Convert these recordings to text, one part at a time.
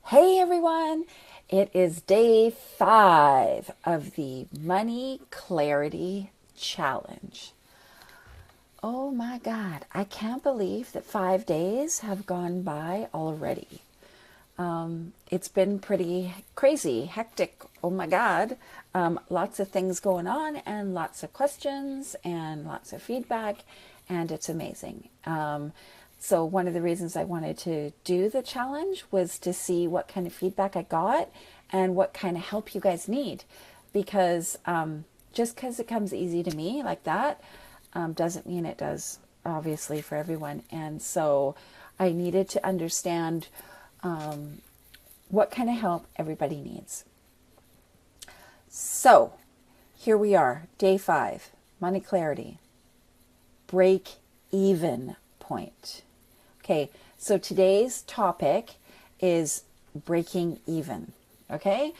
Hey everyone, it is day 5 of the Money Clarity Challenge. Oh my God, I can't believe that 5 days have gone by already. It's been pretty crazy, hectic. Oh my God. Lots of things going on and lots of questions and lots of feedback, and it's amazing. So, one of the reasons I wanted to do the challenge was to see what kind of feedback I got and what kind of help you guys need. Because just because it comes easy to me like that doesn't mean it does, obviously, for everyone. And so, I needed to understand what kind of help everybody needs. So here we are, day 5, money clarity, break even point. Okay, so today's topic is breaking even. Okay,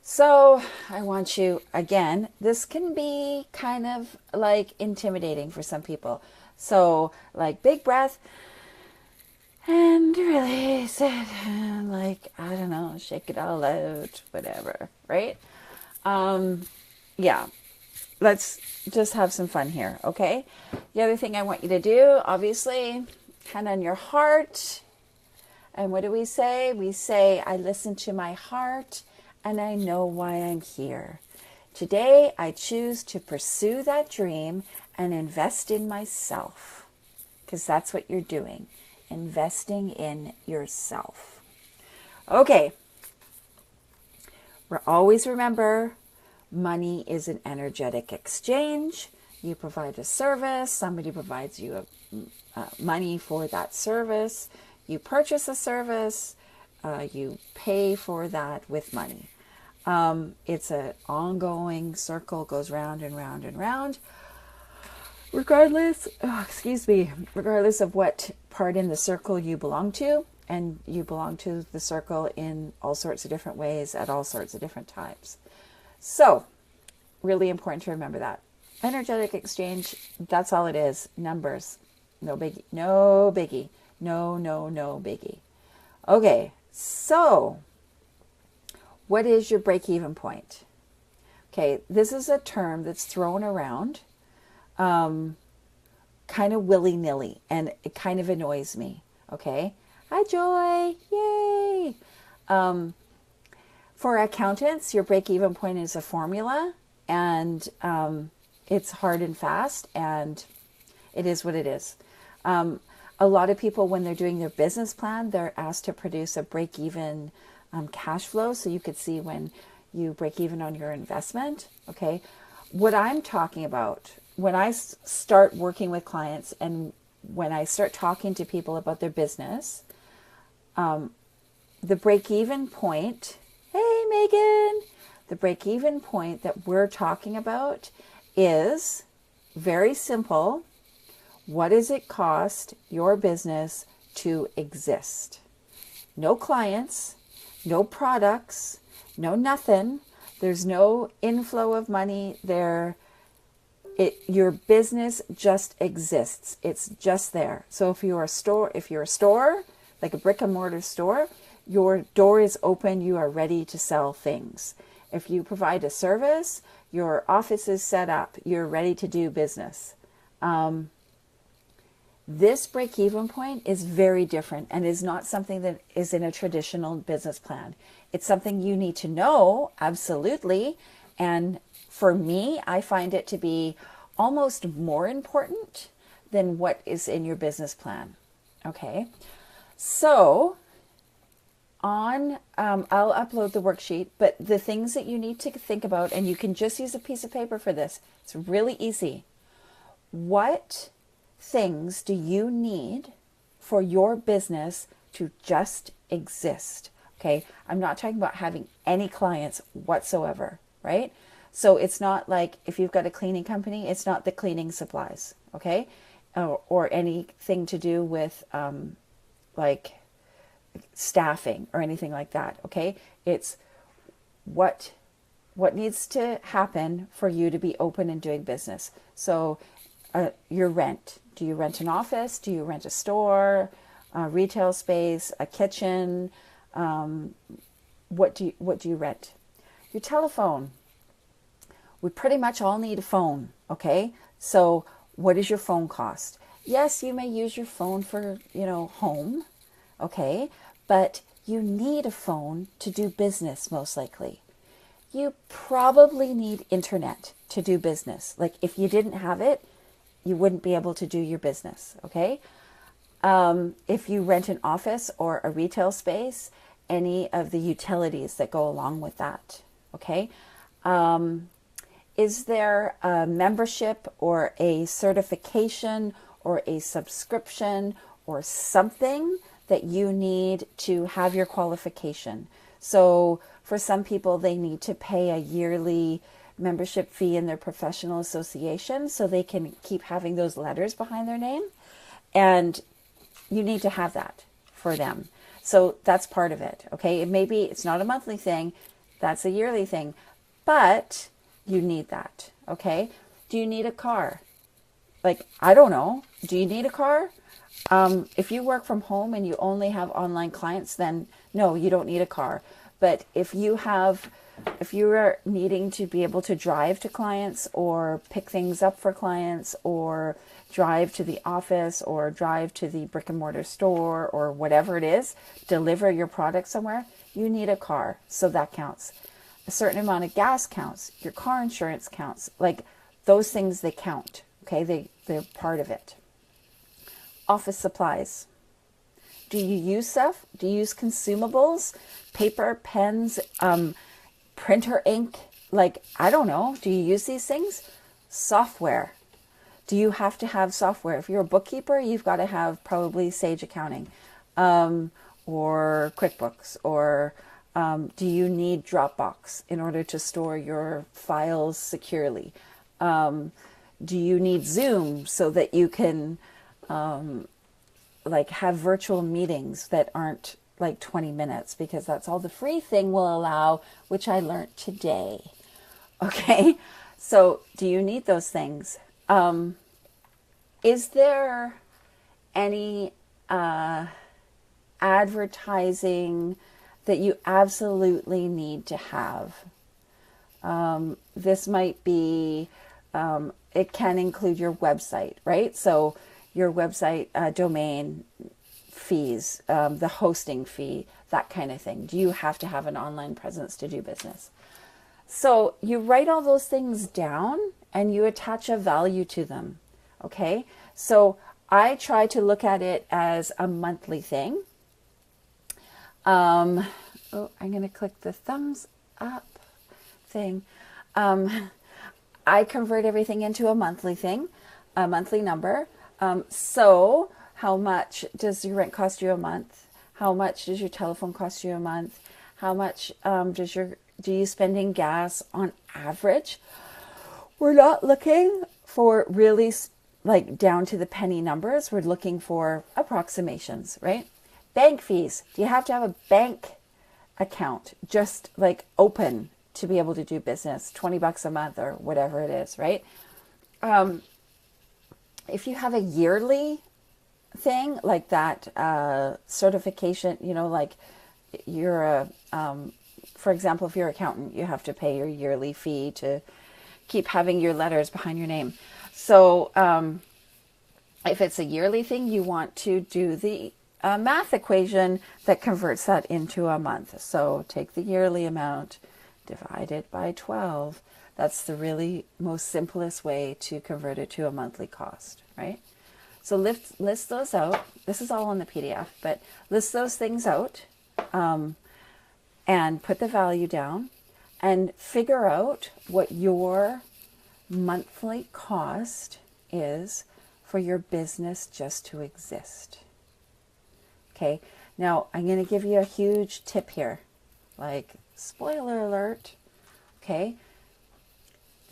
so I want you, again, this can be kind of like intimidating for some people. So, like, big breath and release it, and like, I don't know, shake it all out, whatever, right? Yeah, let's just have some fun here, okay? The other thing I want you to do, obviously, hand on your heart. And what do we say? We say, I listen to my heart and I know why I'm here. Today, I choose to pursue that dream and invest in myself, because that's what you're doing. Investing in yourself. Okay. Always remember, money is an energetic exchange. You provide a service, somebody provides you money for that service. You purchase a service, you pay for that with money. It's an ongoing circle, goes round and round and round. Regardless of what part in the circle you belong to, and you belong to the circle in all sorts of different ways at all sorts of different times. So, really important to remember that. Energetic exchange, that's all it is. Numbers. No biggie. No biggie. No biggie. Okay, so what is your break-even point? Okay, this is a term that's thrown around kind of willy-nilly, and it kind of annoys me. Okay, hi Joy, yay! For accountants, your break-even point is a formula, and it's hard and fast, and it is what it is. A lot of people, when they're doing their business plan, they're asked to produce a break-even cash flow, so you could see when you break even on your investment. Okay, what I'm talking about, when I start working with clients and when I start talking to people about their business, the break-even point, hey Megan, the break-even point that we're talking about is very simple. What does it cost your business to exist? No clients, no products, no nothing. There's no inflow of money there. Your business just exists. It's just there. So if you're a store, like a brick and mortar store, your door is open. You are ready to sell things. If you provide a service, your office is set up. You're ready to do business. This break-even point is very different and is not something that is in a traditional business plan. It's something you need to know, absolutely. And for me, I find it to be almost more important than what is in your business plan. Okay, so I'll upload the worksheet, but the things that you need to think about, and you can just use a piece of paper for this. It's really easy. What things do you need for your business to just exist? Okay, I'm not talking about having any clients whatsoever, right? So it's not like if you've got a cleaning company, it's not the cleaning supplies, okay? Or anything to do with like staffing or anything like that, okay? It's what needs to happen for you to be open and doing business. So your rent. Do you rent an office? Do you rent a store, a retail space, a kitchen, What do you rent? Your telephone. We pretty much all need a phone, okay? So what does your phone cost? Yes, you may use your phone for, home, okay? But you need a phone to do business, most likely. You probably need internet to do business. Like if you didn't have it, you wouldn't be able to do your business, okay? If you rent an office or a retail space, any of the utilities that go along with that, okay? Is there a membership or a certification or a subscription or something that you need to have your qualification? So for some people, they need to pay a yearly membership fee in their professional association so they can keep having those letters behind their name. And you need to have that for them. So that's part of it. Okay. It's not a monthly thing. That's a yearly thing, but you need that. Okay. Do you need a car? Like, I don't know. Do you need a car? If you work from home and you only have online clients, then no, you don't need a car. But if you are needing to be able to drive to clients or pick things up for clients or drive to the office or drive to the brick and mortar store or whatever it is, deliver your product somewhere, you need a car. So that counts. A certain amount of gas counts. Your car insurance counts. Like those things, they count. Okay, they're part of it. Office supplies. Do you use stuff? Do you use consumables? Paper, pens, printer ink? Like, I don't know. Do you use these things? Software. Do you have to have software? If you're a bookkeeper, you've got to have probably Sage Accounting or QuickBooks. Or do you need Dropbox in order to store your files securely? Do you need Zoom so that you can have virtual meetings that aren't like 20 minutes, because that's all the free thing will allow, which I learned today. Okay. So do you need those things? Is there any advertising that you absolutely need to have? This might be, it can include your website, right? So your website domain fees, the hosting fee, that kind of thing. Do you have to have an online presence to do business? So you write all those things down and you attach a value to them. Okay. So I try to look at it as a monthly thing. I'm going to click the thumbs up thing. I convert everything into a monthly thing, a monthly number. So how much does your rent cost you a month? How much does your telephone cost you a month? How much do you spend in gas on average? We're not looking for really like down to the penny numbers. We're looking for approximations, right? Bank fees. Do you have to have a bank account just like open to be able to do business? $20 a month or whatever it is, right? If you have a yearly thing like that, certification, like you're for example, if you're an accountant, you have to pay your yearly fee to keep having your letters behind your name. So if it's a yearly thing, you want to do the math equation that converts that into a month. So take the yearly amount, divide it by 12. That's the really most simplest way to convert it to a monthly cost, right? So list those out. This is all on the PDF, but list those things out and put the value down and figure out what your monthly cost is for your business just to exist. Okay. Now I'm going to give you a huge tip here, like spoiler alert. Okay.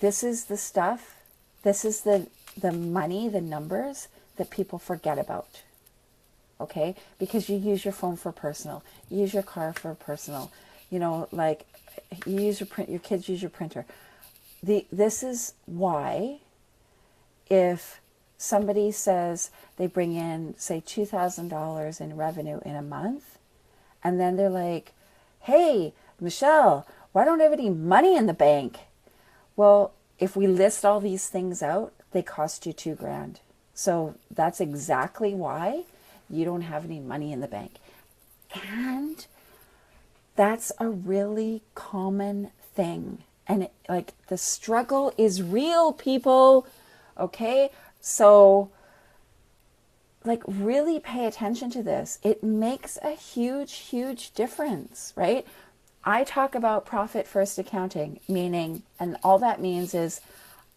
This is the stuff. This is the money, the numbers that people forget about. Okay. Because you use your phone for personal, you use your car for personal, like you use your kids use your printer. This is why if somebody says they bring in, say, $2,000 in revenue in a month, And then they're like, hey, Michelle, why don't I have any money in the bank? Well, if we list all these things out, they cost you $2,000. So that's exactly why you don't have any money in the bank. And that's a really common thing. And like the struggle is real, people. Okay? So like really pay attention to this. It makes a huge, huge difference, right? I talk about profit first accounting, meaning, and all that means is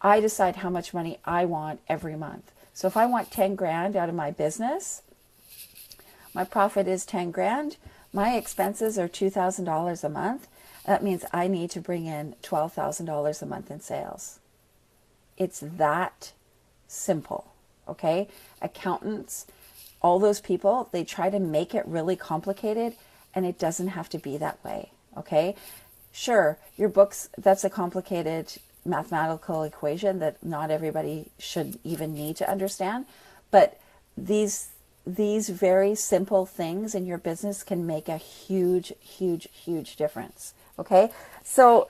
I decide how much money I want every month. So if I want 10 grand out of my business, my profit is 10 grand. My expenses are $2,000 a month. That means I need to bring in $12,000 a month in sales. It's that simple, okay? Accountants, all those people, they try to make it really complicated, and it doesn't have to be that way, okay? Sure, your books, that's a complicated mathematical equation that not everybody should even need to understand, but these very simple things in your business can make a huge, huge, huge difference, okay? So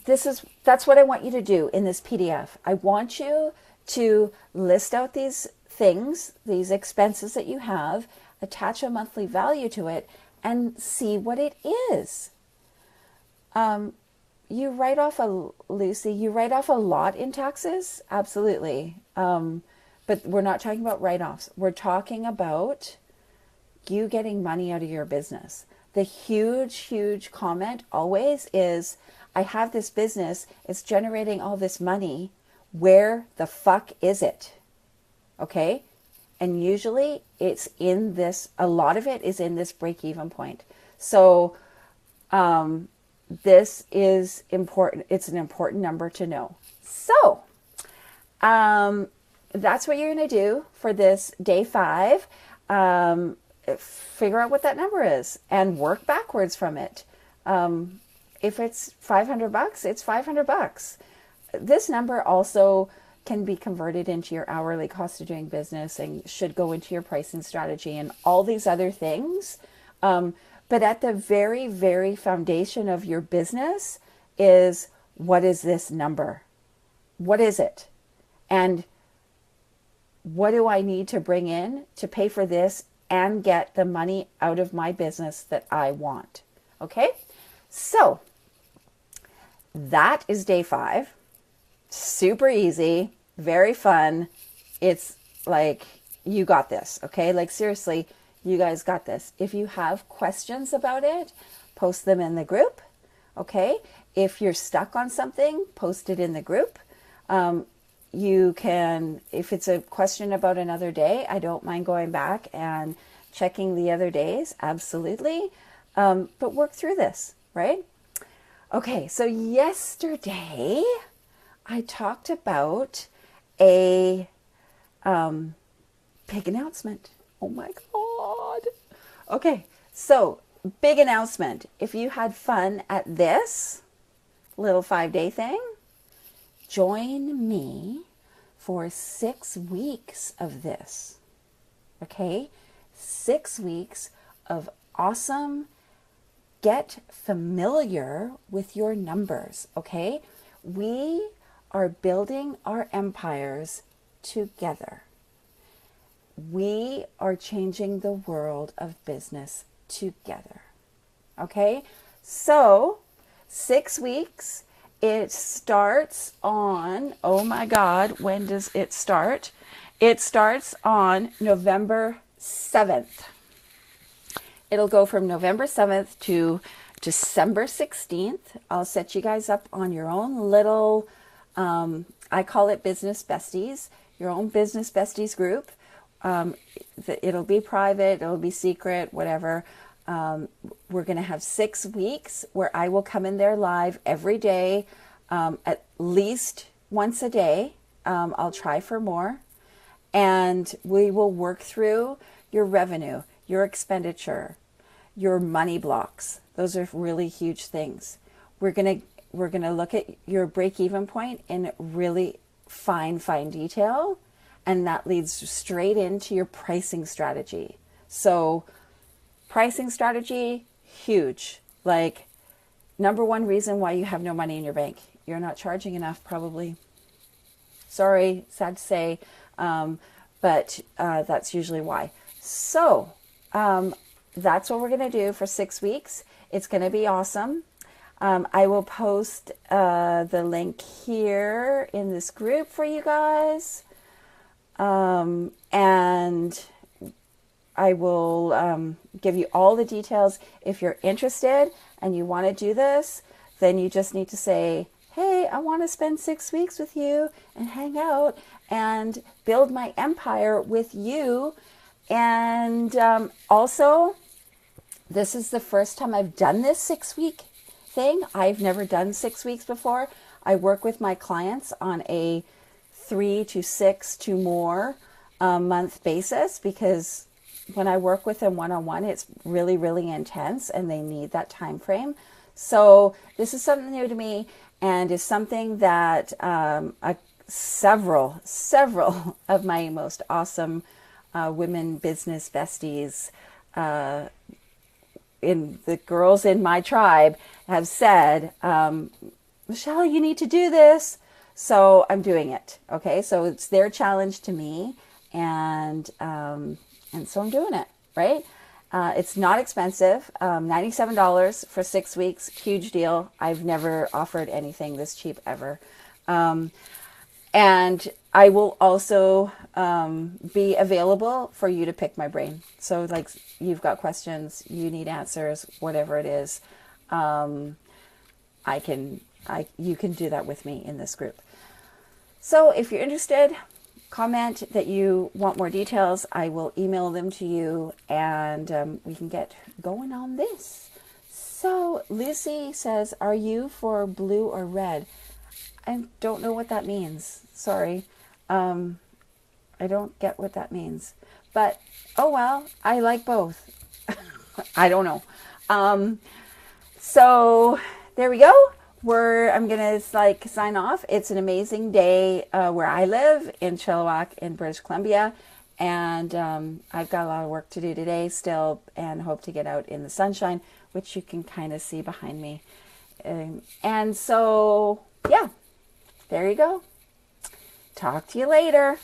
that's what I want you to do in this PDF. I want you to list out these things, these expenses that you have, attach a monthly value to it, and see what it is. You write off Lucy, you write off a lot in taxes? Absolutely. But we're not talking about write-offs. We're talking about you getting money out of your business. The huge, huge comment always is, I have this business, it's generating all this money. Where the fuck is it? Okay? And usually it's in this, a lot of it is in this break-even point. So this is important. It's an important number to know. So that's what you're going to do for this day 5. Figure out what that number is and work backwards from it. If it's $500, it's $500. This number also can be converted into your hourly cost of doing business and should go into your pricing strategy and all these other things. But at the very, very foundation of your business is, what is this number? What is it? And what do I need to bring in to pay for this and get the money out of my business that I want? Okay? So that is day 5. Super easy, very fun. It's like, you got this, okay? Like seriously, you guys got this. If you have questions about it, post them in the group, okay? If you're stuck on something, post it in the group. You can, if it's a question about another day, I don't mind going back and checking the other days, absolutely. But work through this, right? Okay, so yesterday I talked about a big announcement. Oh my God. Okay, so big announcement. If you had fun at this little 5-day thing, join me for 6 weeks of this. Okay? 6 weeks of awesome, get familiar with your numbers. Okay? We are building our empires together. We are changing the world of business together. Okay? So, 6 weeks. It starts on, oh my God, when does it start? It starts on November 7th. It'll go from November 7th to December 16th. I'll set you guys up on your own little, I call it Business Besties, your own Business Besties group. It'll be private, it'll be secret, whatever. We're going to have 6 weeks where I will come in there live every day, at least once a day. I'll try for more. And we will work through your revenue, your expenditure, your money blocks. Those are really huge things. We're going to look at your break-even point in really fine detail. And that leads straight into your pricing strategy. So Pricing strategy, huge. Like, number one reason why you have no money in your bank. You're not charging enough, probably. Sorry, sad to say, but that's usually why. So that's what we're going to do for 6 weeks. It's going to be awesome. I will post the link here in this group for you guys. And I will give you all the details. If you're interested and you want to do this, then you just need to say, hey, I want to spend 6 weeks with you and hang out and build my empire with you. And also, this is the first time I've done this 6 week thing. I've never done 6 weeks before. I work with my clients on a 3 to 6 to more month basis, because when I work with them one-on-one, it's really, really intense and they need that time frame. So this is something new to me, and is something that several of my most awesome women business besties, in the girls in my tribe, have said, Michelle, you need to do this. So I'm doing it. Okay. So it's their challenge to me. And so I'm doing it, right? It's not expensive. $97 for 6 weeks. Huge deal. I've never offered anything this cheap ever. And I will also be available for you to pick my brain. So like, you've got questions, you need answers, whatever it is, you can do that with me in this group. So if you're interested, comment that you want more details. I will email them to you, and we can get going on this. So Lucy says, are you for blue or red? I don't know what that means. Sorry. I don't get what that means. But, oh well, I like both. I don't know. So there we go. I'm going to sign off. It's an amazing day where I live in Chilliwack in British Columbia. And I've got a lot of work to do today still, and hope to get out in the sunshine, which you can kind of see behind me. And so, yeah, there you go. Talk to you later.